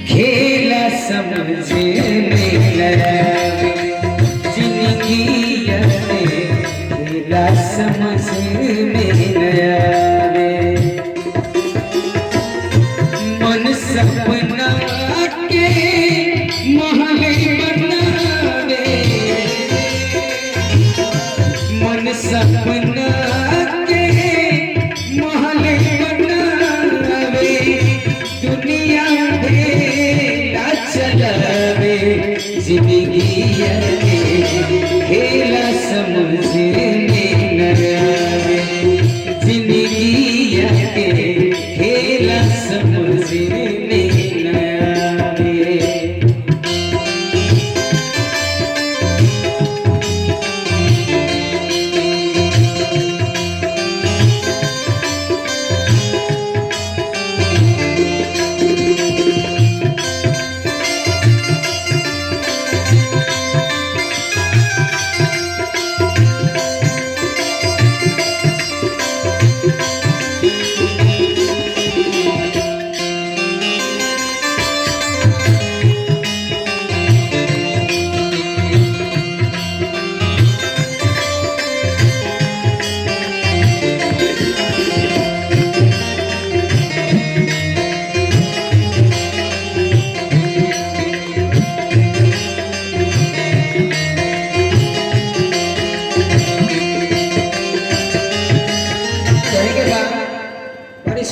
खेला समझ में नयावे जिंदगी खेला समझ में नयावे मन सपना के महल बनावे मन सपना के महल बनावे दुनिया ढेला चलावे जिंदगी खेला समझ में नयावे जिंदगी खेला समझ में नयावे।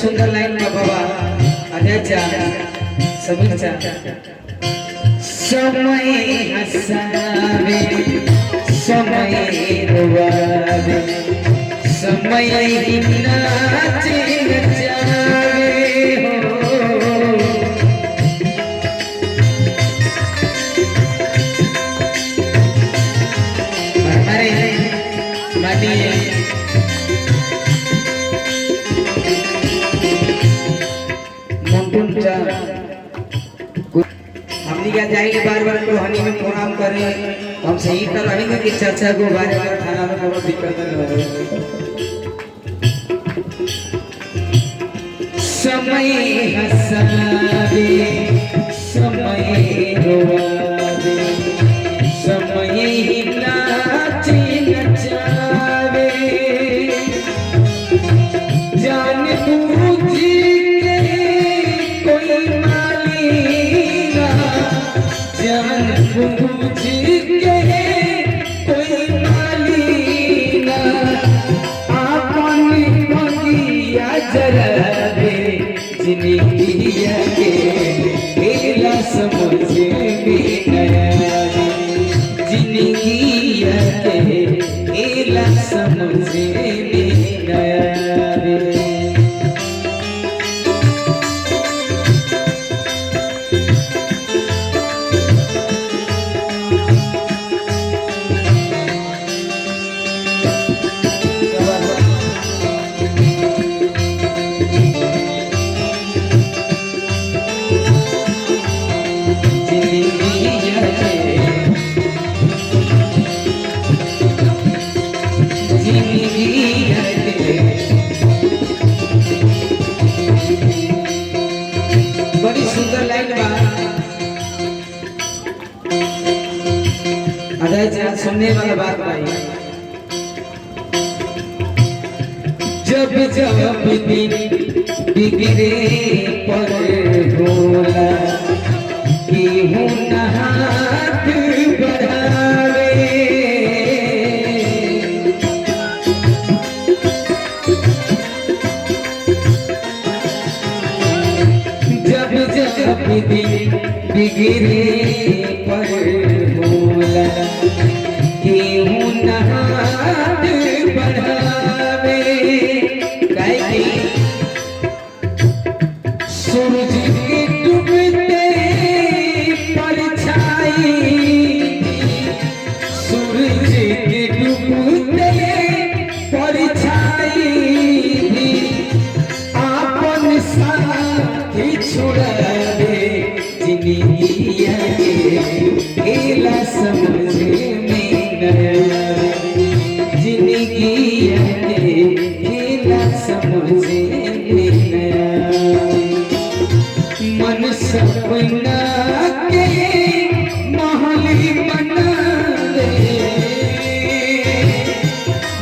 सुंदर लाइन में बाबा अजयचा समीरचा समय हसावे समय रोवावे समय ही नाचे नचावे हो अरे मानिए हमने क्या जाएंगे बार-बार तो हनी में प्रोग्राम करें हम सही कर रहेंगे कि चर्चा को बार-बार खाना में कोई दिक्कत नहीं हो। समय हसावे समय रोवावे समय ही नाचे नचावे जान बूझ जान बूझ के कोई मालीना आपन बगिया जरावे जिंदगी के खेला समझ में नयावे जिंदगी के खेला समझ में नयावे। बड़ी सुंदर लाइन बा अजय सुनने वाला बात भाई जब जब दिन बिगड़े पर होला कि हूँ हाथ बढ़ावे जब जब दिन बिगड़े पर होला कि हूँ हाथ बढ़ावे सूरज के डूबते परछाई सूरज के डूबते परछाई आपन साथी छुड़ावे जिंदगी खेला समझ में नयावे जिंदगी खेला समझ में नयावे मन सब सपना के महल बनावे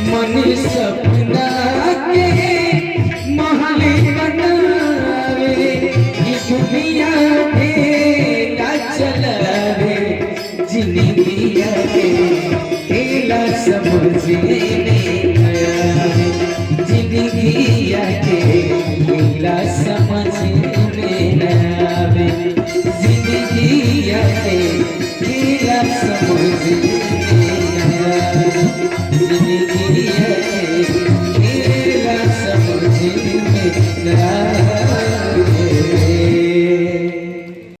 मन सपना के महल बनावे ये दुनिया ढेला चलावे जिंदगिया के ढेला समझने जिंदगिया के ढेला समझने आवे जिंदगिया के ढेला समझने आवे